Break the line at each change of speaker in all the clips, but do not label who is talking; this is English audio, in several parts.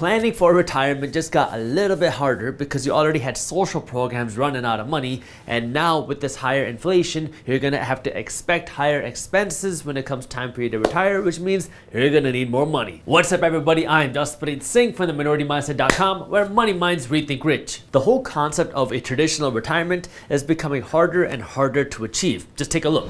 planning for retirement just got a little bit harder because you already had social programs running out of money, and now with this higher inflation, you're gonna have to expect higher expenses when it comes time for you to retire, which means you're gonna need more money. What's up everybody, I'm Jaspreet Singh from theminoritymindset.com, where money minds rethink rich. The whole concept of a traditional retirement is becoming harder and harder to achieve. Just take a look.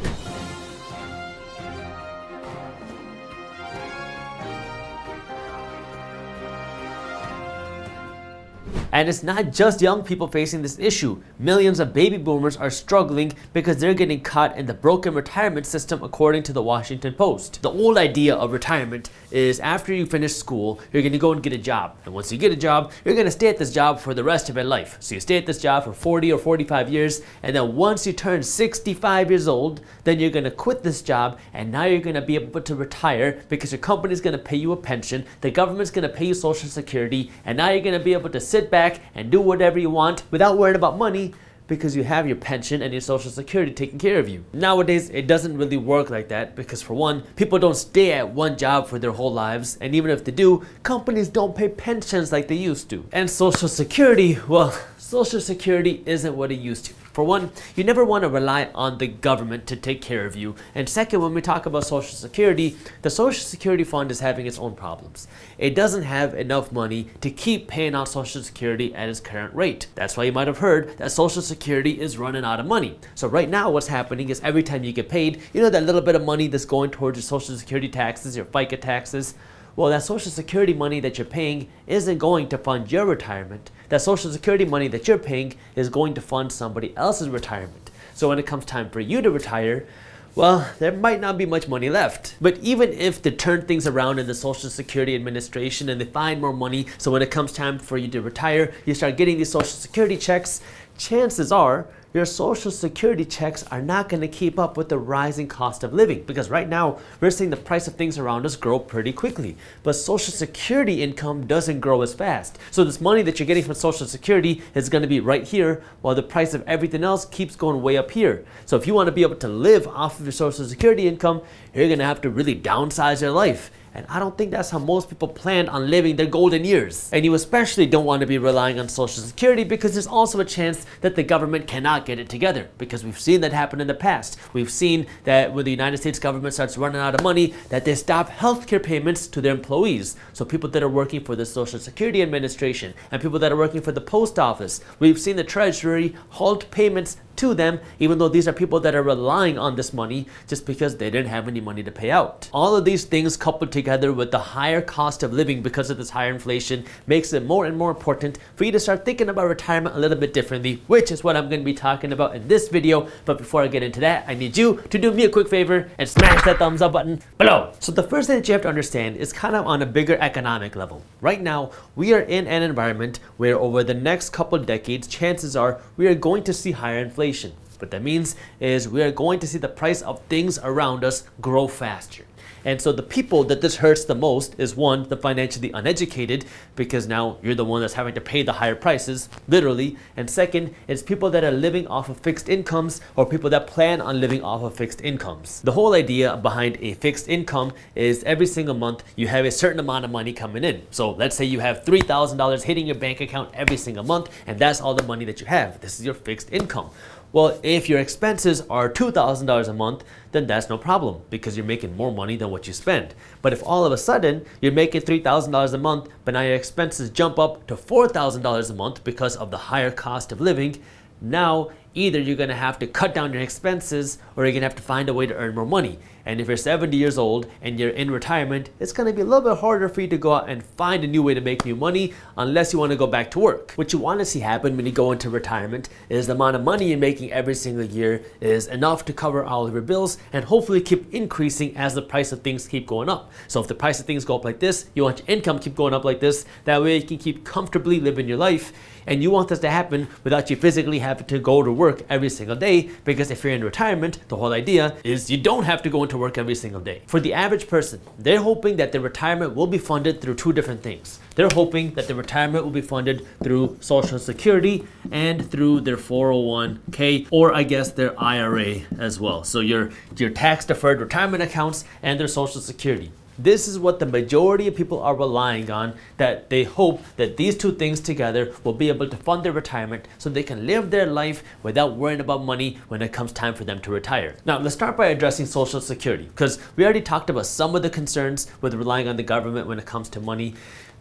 And it's not just young people facing this issue. Millions of baby boomers are struggling because they're getting caught in the broken retirement system, according to the Washington Post. The old idea of retirement is after you finish school, you're going to go and get a job. And once you get a job, you're going to stay at this job for the rest of your life. So you stay at this job for 40 or 45 years, and then once you turn 65 years old, then you're going to quit this job, and now you're going to be able to retire because your company's going to pay you a pension, the government's going to pay you Social Security, and now you're going to be able to sit back and do whatever you want without worrying about money because you have your pension and your Social Security taking care of you. Nowadays, it doesn't really work like that because, for one, people don't stay at one job for their whole lives, and even if they do, companies don't pay pensions like they used to. And Social Security, well, Social Security isn't what it used to. For one, you never want to rely on the government to take care of you. And second, when we talk about Social Security, the Social Security fund is having its own problems. It doesn't have enough money to keep paying out Social Security at its current rate. That's why you might have heard that Social Security is running out of money. So right now what's happening is every time you get paid, you know that little bit of money that's going towards your Social Security taxes, your FICA taxes, well, that Social Security money that you're paying isn't going to fund your retirement. That Social Security money that you're paying is going to fund somebody else's retirement. So when it comes time for you to retire, well, there might not be much money left. But even if they turn things around in the Social Security Administration and they find more money, so when it comes time for you to retire, you start getting these Social Security checks, chances are your Social Security checks are not going to keep up with the rising cost of living, because right now we're seeing the price of things around us grow pretty quickly, but Social Security income doesn't grow as fast. So this money that you're getting from Social Security is going to be right here, while the price of everything else keeps going way up here. So if you want to be able to live off of your Social Security income, you're going to have to really downsize your life. And I don't think that's how most people plan on living their golden years. And you especially don't want to be relying on Social Security because there's also a chance that the government cannot get it together, because we've seen that happen in the past. We've seen that when the United States government starts running out of money, that they stop healthcare payments to their employees. So people that are working for the Social Security Administration and people that are working for the post office, we've seen the Treasury halt payments to them, even though these are people that are relying on this money just because they didn't have any money to pay out. All of these things coupled together with the higher cost of living because of this higher inflation makes it more and more important for you to start thinking about retirement a little bit differently, which is what I'm going to be talking about in this video. But before I get into that, I need you to do me a quick favor and smash that thumbs up button below. So the first thing that you have to understand is kind of on a bigger economic level. Right now, we are in an environment where over the next couple decades, chances are we are going to see higher inflation. What that means is we are going to see the price of things around us grow faster. And so the people that this hurts the most is, one, the financially uneducated, because now you're the one that's having to pay the higher prices, literally. And second, it's people that are living off of fixed incomes or people that plan on living off of fixed incomes. The whole idea behind a fixed income is every single month you have a certain amount of money coming in. So let's say you have $3,000 hitting your bank account every single month, and that's all the money that you have. This is your fixed income. Well, if your expenses are $2,000 a month, then that's no problem because you're making more money than what you spend. But if all of a sudden you're making $3,000 a month, but now your expenses jump up to $4,000 a month because of the higher cost of living, now either you're going to have to cut down your expenses or you're going to have to find a way to earn more money. And if you're 70 years old and you're in retirement, it's going to be a little bit harder for you to go out and find a new way to make new money unless you want to go back to work. What you want to see happen when you go into retirement is the amount of money you're making every single year is enough to cover all of your bills and hopefully keep increasing as the price of things keep going up. So if the price of things go up like this, you want your income to keep going up like this. That way you can keep comfortably living your life. And you want this to happen without you physically having to go to work every single day, because if you're in retirement, the whole idea is you don't have to go into work every single day. For the average person, they're hoping that their retirement will be funded through two different things. They're hoping that the retirement will be funded through Social Security and through their 401k, or I guess their IRA as well. So your tax deferred retirement accounts and their Social Security. This is what the majority of people are relying on, that they hope that these two things together will be able to fund their retirement so they can live their life without worrying about money when it comes time for them to retire. Now, let's start by addressing Social Security, because we already talked about some of the concerns with relying on the government when it comes to money,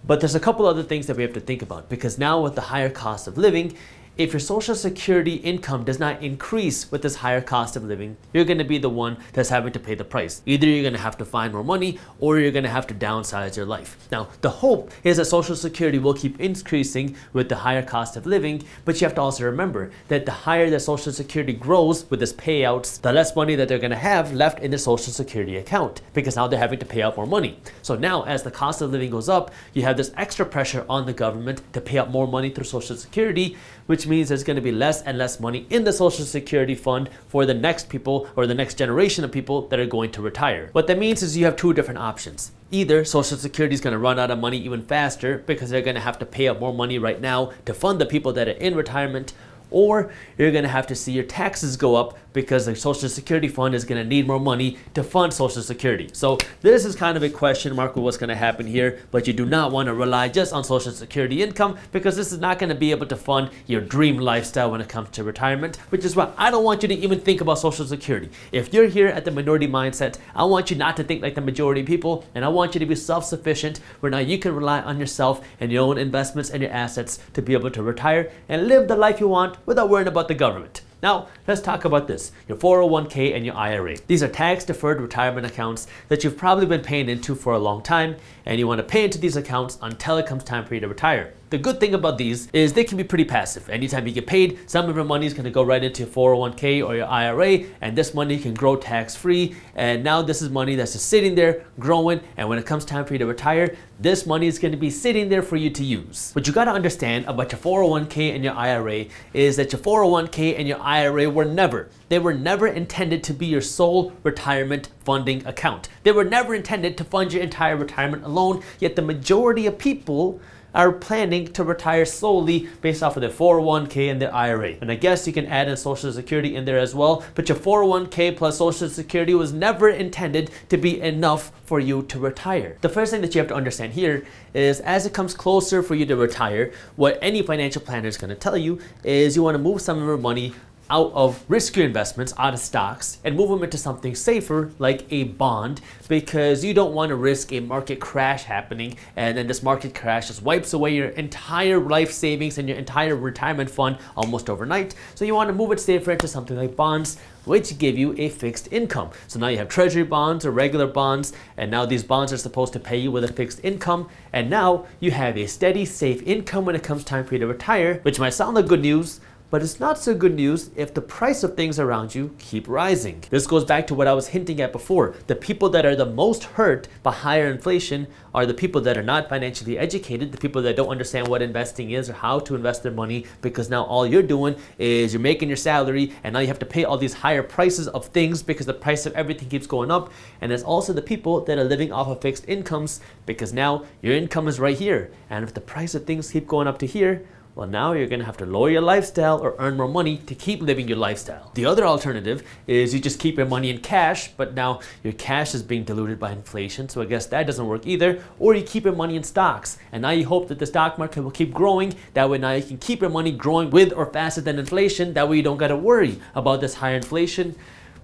but there's a couple other things that we have to think about, because now with the higher cost of living, if your Social Security income does not increase with this higher cost of living, you're going to be the one that's having to pay the price. Either you're going to have to find more money or you're going to have to downsize your life. Now, the hope is that Social Security will keep increasing with the higher cost of living, but you have to also remember that the higher the Social Security grows with this payouts, the less money that they're going to have left in the Social Security account, because now they're having to pay out more money. So now, as the cost of living goes up, you have this extra pressure on the government to pay out more money through Social Security, which means there's going to be less and less money in the Social Security fund for the next people or the next generation of people that are going to retire. What that means is you have two different options. Either Social Security is going to run out of money even faster because they're going to have to pay out more money right now to fund the people that are in retirement, or you're going to have to see your taxes go up because the Social Security fund is going to need more money to fund Social Security. So this is kind of a question mark with what's going to happen here, but you do not want to rely just on Social Security income, because this is not going to be able to fund your dream lifestyle when it comes to retirement, which is why I don't want you to even think about Social Security. If you're here at the minority mindset, I want you not to think like the majority of people, and I want you to be self-sufficient, where now you can rely on yourself and your own investments and your assets to be able to retire and live the life you want without worrying about the government. Now, let's talk about this, your 401k and your IRA. These are tax-deferred retirement accounts that you've probably been paying into for a long time, and you want to pay into these accounts until it comes time for you to retire. The good thing about these is they can be pretty passive. Anytime you get paid, some of your money is going to go right into your 401k or your IRA, and this money can grow tax-free, and now this is money that's just sitting there, growing, and when it comes time for you to retire, this money is going to be sitting there for you to use. What you got to understand about your 401k and your IRA is that your 401k and your IRA were never intended to be your sole retirement funding account. They were never intended to fund your entire retirement alone, yet the majority of people are planning to retire solely based off of their 401k and their IRA. And I guess you can add in Social Security in there as well, but your 401k plus Social Security was never intended to be enough for you to retire. The first thing that you have to understand here is, as it comes closer for you to retire, what any financial planner is going to tell you is you want to move some of your money out of riskier investments, out of stocks, and move them into something safer like a bond, because you don't want to risk a market crash happening and then this market crash just wipes away your entire life savings and your entire retirement fund almost overnight. So you want to move it safer into something like bonds, which give you a fixed income. So now you have treasury bonds or regular bonds, and now these bonds are supposed to pay you with a fixed income, and now you have a steady, safe income when it comes time for you to retire, which might sound like good news, but it's not so good news if the price of things around you keep rising. This goes back to what I was hinting at before. The people that are the most hurt by higher inflation are the people that are not financially educated, the people that don't understand what investing is or how to invest their money, because now all you're doing is you're making your salary and now you have to pay all these higher prices of things because the price of everything keeps going up. And there's also the people that are living off of fixed incomes, because now your income is right here. And if the price of things keep going up to here, well, now you're going to have to lower your lifestyle or earn more money to keep living your lifestyle. The other alternative is you just keep your money in cash, but now your cash is being diluted by inflation, so I guess that doesn't work either. Or you keep your money in stocks, and now you hope that the stock market will keep growing. That way now you can keep your money growing with or faster than inflation. That way you don't got to worry about this higher inflation.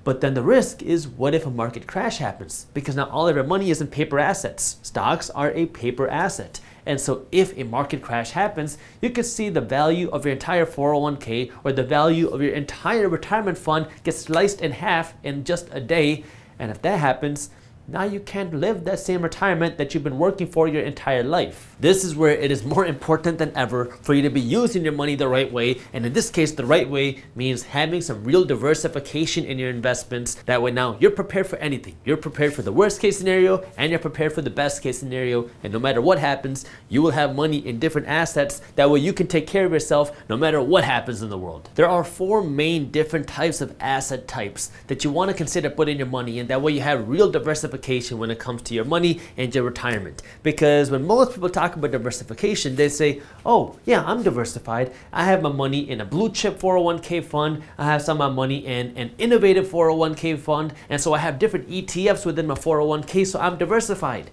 But then the risk is, what if a market crash happens? Because now all of your money is in paper assets. Stocks are a paper asset. And so if a market crash happens, you can see the value of your entire 401k or the value of your entire retirement fund gets sliced in half in just a day. And if that happens, now you can't live that same retirement that you've been working for your entire life. This is where it is more important than ever for you to be using your money the right way. And in this case, the right way means having some real diversification in your investments. That way now you're prepared for anything. You're prepared for the worst case scenario and you're prepared for the best case scenario. And no matter what happens, you will have money in different assets. That way you can take care of yourself no matter what happens in the world. There are 4 main different types of asset types that you want to consider putting your money in. That way you have real diversification diversification when it comes to your money and your retirement. Because when most people talk about diversification, they say, oh yeah, I'm diversified. I have my money in a blue chip 401k fund. I have some of my money in an innovative 401k fund. And so I have different ETFs within my 401k, so I'm diversified.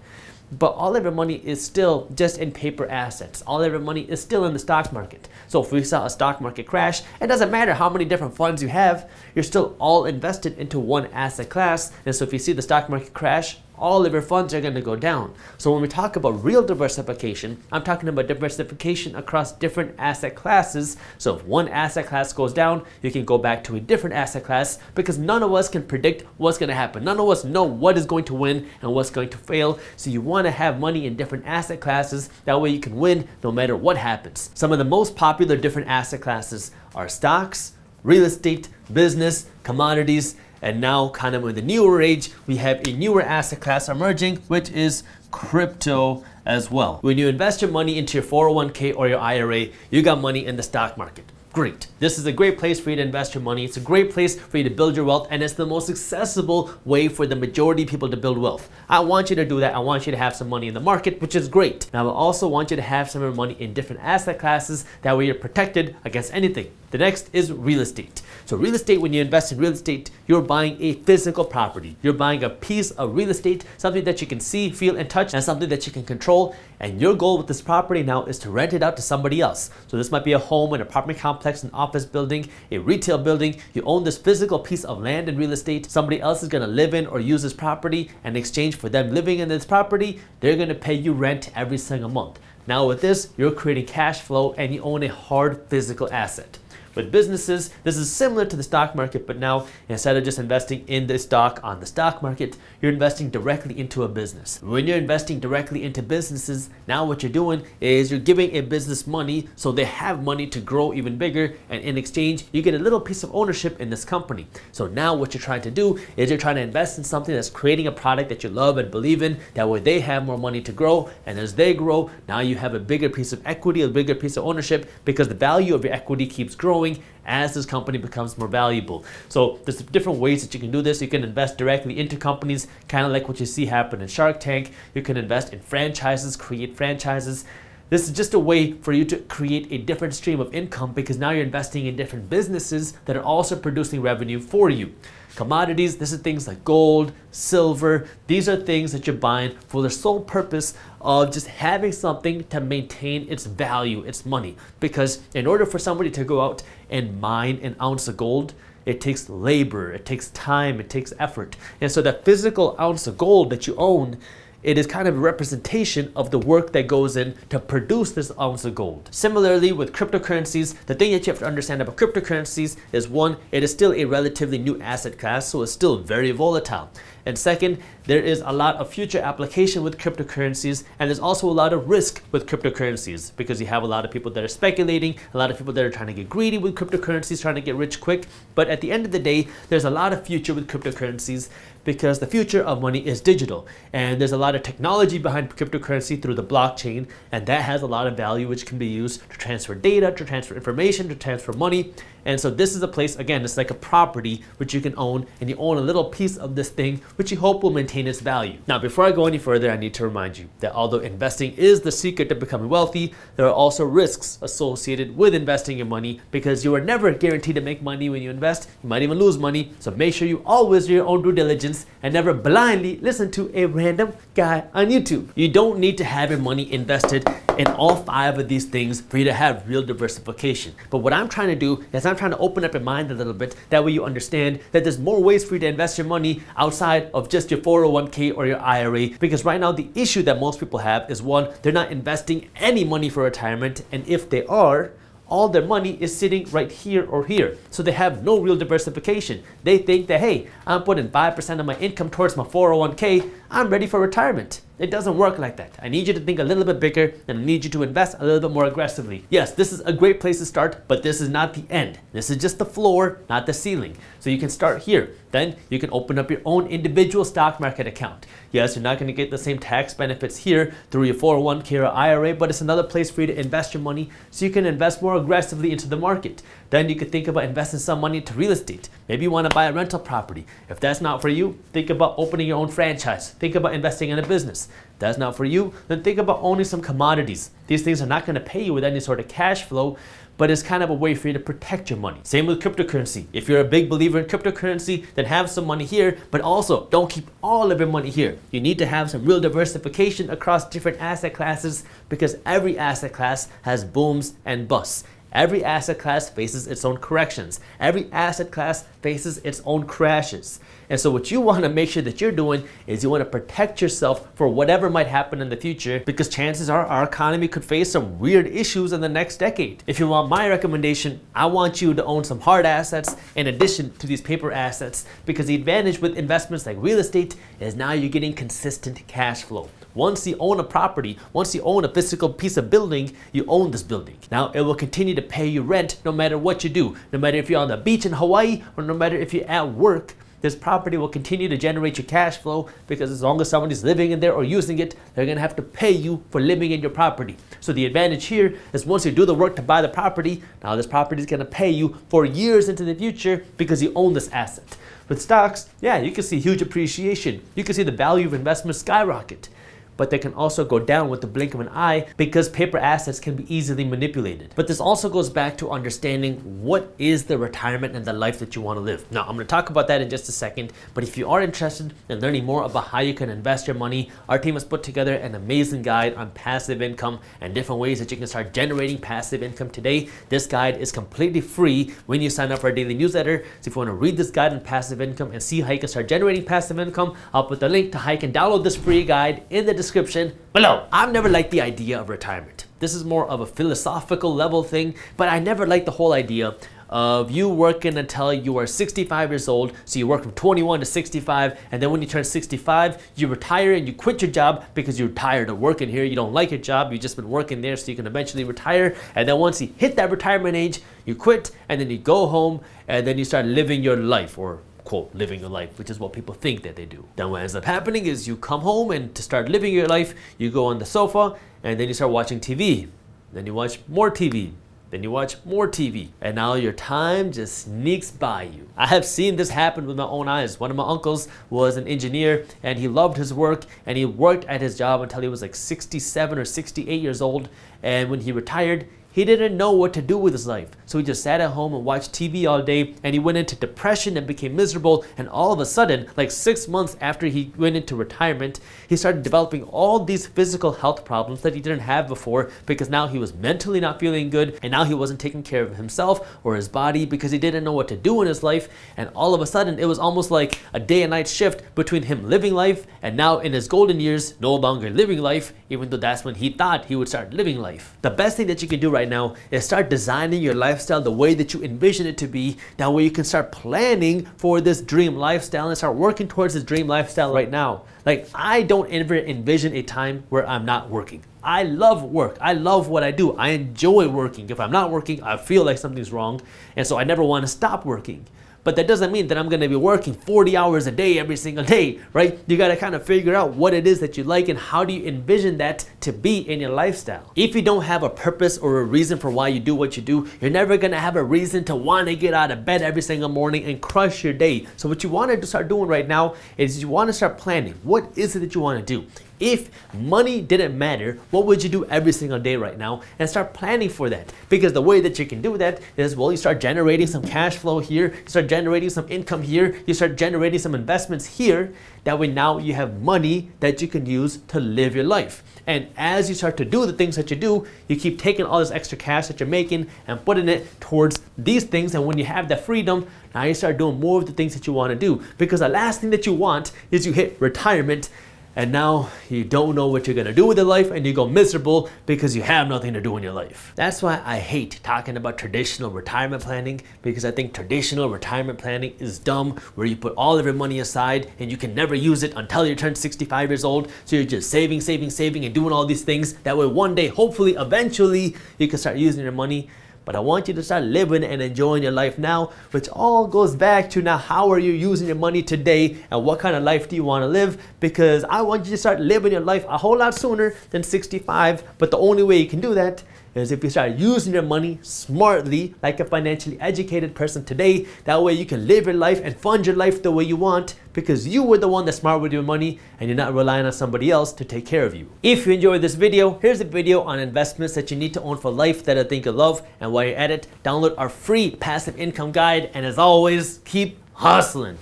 But all of your money is still just in paper assets. All of your money is still in the stock market. So if we saw a stock market crash, it doesn't matter how many different funds you have, you're still all invested into one asset class. And so if you see the stock market crash, all of your funds are going to go down. So when we talk about real diversification, I'm talking about diversification across different asset classes. So if one asset class goes down, you can go back to a different asset class, because none of us can predict what's going to happen. None of us know what is going to win and what's going to fail. So you want to have money in different asset classes. That way you can win no matter what happens. Some of the most popular different asset classes are stocks, real estate, business, commodities, and now kind of in the newer age, we have a newer asset class emerging, which is crypto as well. When you invest your money into your 401k or your IRA, you got money in the stock market. Great. This is a great place for you to invest your money. It's a great place for you to build your wealth, and it's the most accessible way for the majority of people to build wealth. I want you to do that. I want you to have some money in the market, which is great. Now, I also want you to have some of your money in different asset classes. That way you're protected against anything. The next is real estate. So real estate, when you invest in real estate, you're buying a physical property. You're buying a piece of real estate, something that you can see, feel, and touch, and something that you can control. And your goal with this property now is to rent it out to somebody else. So this might be a home, an apartment complex, an office building, a retail building. You own this physical piece of land and real estate. Somebody else is going to live in or use this property, and in exchange for them living in this property, they're going to pay you rent every single month. Now with this, you're creating cash flow and you own a hard physical asset. With businesses, this is similar to the stock market, but now instead of just investing in the stock on the stock market, you're investing directly into a business. When you're investing directly into businesses, now what you're doing is you're giving a business money so they have money to grow even bigger, and in exchange, you get a little piece of ownership in this company. So now what you're trying to do is you're trying to invest in something that's creating a product that you love and believe in. That way they have more money to grow, and as they grow, now you have a bigger piece of equity, a bigger piece of ownership, because the value of your equity keeps growing as this company becomes more valuable. So there's different ways that you can do this. You can invest directly into companies, kind of like what you see happen in Shark Tank. You can invest in franchises, create franchises. This is just a way for you to create a different stream of income, because now you're investing in different businesses that are also producing revenue for you. Commodities, this is things like gold, silver. These are things that you're buying for the sole purpose of just having something to maintain its value, its money. Because in order for somebody to go out and mine an ounce of gold, it takes labor, it takes time, it takes effort. And so that physical ounce of gold that you own, it is kind of a representation of the work that goes in to produce this ounce of gold. Similarly with cryptocurrencies, the thing that you have to understand about cryptocurrencies is, one, it is still a relatively new asset class, so it's still very volatile. And second, there is a lot of future application with cryptocurrencies, and there's also a lot of risk with cryptocurrencies, because you have a lot of people that are speculating, a lot of people that are trying to get greedy with cryptocurrencies, trying to get rich quick. But at the end of the day, there's a lot of future with cryptocurrencies, because the future of money is digital, and there's a lot of technology behind cryptocurrency through the blockchain, and that has a lot of value which can be used to transfer data, to transfer information, to transfer money. And so this is a place, again, it's like a property which you can own, and you own a little piece of this thing which you hope will maintain its value. Now, before I go any further, I need to remind you that although investing is the secret to becoming wealthy, there are also risks associated with investing your money, because you are never guaranteed to make money when you invest. You might even lose money. So make sure you always do your own due diligence and never blindly listen to a random guy on YouTube. You don't need to have your money invested in all 5 of these things for you to have real diversification. But what I'm trying to do is I'm trying to open up your mind a little bit. That way you understand that there's more ways for you to invest your money outside of just your 401k or your IRA. Because right now the issue that most people have is, one, they're not investing any money for retirement, and if they are, all their money is sitting right here or here. So they have no real diversification. They think that, hey, I'm putting 5% of my income towards my 401k, I'm ready for retirement. It doesn't work like that. I need you to think a little bit bigger, and I need you to invest a little bit more aggressively. Yes, this is a great place to start, but this is not the end. This is just the floor, not the ceiling. So you can start here. Then you can open up your own individual stock market account. Yes, you're not going to get the same tax benefits here through your 401k or IRA, but it's another place for you to invest your money so you can invest more aggressively into the market. Then you could think about investing some money into real estate. Maybe you want to buy a rental property. If that's not for you, think about opening your own franchise. Think about investing in a business. That's not for you, then think about owning some commodities. These things are not going to pay you with any sort of cash flow, but it's kind of a way for you to protect your money. Same with cryptocurrency. If you're a big believer in cryptocurrency, then have some money here, but also don't keep all of your money here. You need to have some real diversification across different asset classes, because every asset class has booms and busts. Every asset class faces its own corrections. Every asset class faces its own crashes. And so what you want to make sure that you're doing is you want to protect yourself for whatever might happen in the future, because chances are our economy could face some weird issues in the next decade. If you want my recommendation, I want you to own some hard assets in addition to these paper assets, because the advantage with investments like real estate is now you're getting consistent cash flow. Once you own a property, once you own a physical piece of building, you own this building. Now it will continue to pay you rent no matter what you do. No matter if you're on the beach in Hawaii or no matter if you're at work, this property will continue to generate your cash flow, because as long as somebody's living in there or using it, they're gonna have to pay you for living in your property. So the advantage here is once you do the work to buy the property, now this property is gonna pay you for years into the future because you own this asset. With stocks, yeah, you can see huge appreciation. You can see the value of investment skyrocket. But they can also go down with the blink of an eye, because paper assets can be easily manipulated. But this also goes back to understanding what is the retirement and the life that you want to live. Now, I'm going to talk about that in just a second, but if you are interested in learning more about how you can invest your money, our team has put together an amazing guide on passive income and different ways that you can start generating passive income today. This guide is completely free when you sign up for our daily newsletter. So if you want to read this guide on passive income and see how you can start generating passive income, I'll put the link to how you can download this free guide in the description below. I've never liked the idea of retirement. This is more of a philosophical level thing, but I never liked the whole idea of you working until you are 65 years old. So you work from 21 to 65, and then when you turn 65, you retire and you quit your job because you're tired of working here. You don't like your job, you've just been working there so you can eventually retire. And then once you hit that retirement age, you quit, and then you go home, and then you start living your life, or quote, living your life, which is what people think that they do. Then what ends up happening is you come home, and to start living your life, you go on the sofa, and then you start watching TV. Then you watch more TV. Then you watch more TV. And now your time just sneaks by you. I have seen this happen with my own eyes. One of my uncles was an engineer, and he loved his work, and he worked at his job until he was like 67 or 68 years old. And when he retired, he didn't know what to do with his life. So he just sat at home and watched TV all day, and he went into depression and became miserable. And all of a sudden, like 6 months after he went into retirement, he started developing all these physical health problems that he didn't have before, because now he was mentally not feeling good, and now he wasn't taking care of himself or his body because he didn't know what to do in his life. And all of a sudden, it was almost like a day and night shift between him living life and now in his golden years, no longer living life, even though that's when he thought he would start living life. The best thing that you can do right now is start designing your lifestyle the way that you envision it to be. That way you can start planning for this dream lifestyle and start working towards this dream lifestyle right now. Like, I don't ever envision a time where I'm not working. I love work. I love what I do. I enjoy working. If I'm not working, I feel like something's wrong, and so I never want to stop working. But that doesn't mean that I'm gonna be working 40 hours a day every single day, right? You gotta kind of figure out what it is that you like and how do you envision that to be in your lifestyle. If you don't have a purpose or a reason for why you do what you do, you're never gonna have a reason to wanna get out of bed every single morning and crush your day. So what you wanna start doing right now is you wanna start planning. What is it that you wanna do? If money didn't matter, what would you do every single day right now? And start planning for that. Because the way that you can do that is, well, you start generating some cash flow here, you start generating some income here, you start generating some investments here. That way now you have money that you can use to live your life. And as you start to do the things that you do, you keep taking all this extra cash that you're making and putting it towards these things. And when you have that freedom, now you start doing more of the things that you want to do. Because the last thing that you want is you hit retirement, and now you don't know what you're gonna do with your life, and you go miserable because you have nothing to do in your life. That's why I hate talking about traditional retirement planning, because I think traditional retirement planning is dumb, where you put all of your money aside and you can never use it until you turn 65 years old. So you're just saving, saving, saving, and doing all these things. That way one day, hopefully, eventually, you can start using your money. But I want you to start living and enjoying your life now, which all goes back to now, how are you using your money today, and what kind of life do you want to live? Because I want you to start living your life a whole lot sooner than 65, but the only way you can do that is if you start using your money smartly, like a financially educated person today. That way you can live your life and fund your life the way you want, because you were the one that's smart with your money and you're not relying on somebody else to take care of you. If you enjoyed this video, here's a video on investments that you need to own for life that I think you'll love. And while you're at it, download our free passive income guide. And as always, keep hustling.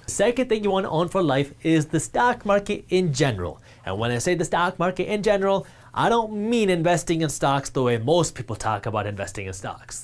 The second thing you want to own for life is the stock market in general. And when I say the stock market in general, I don't mean investing in stocks the way most people talk about investing in stocks.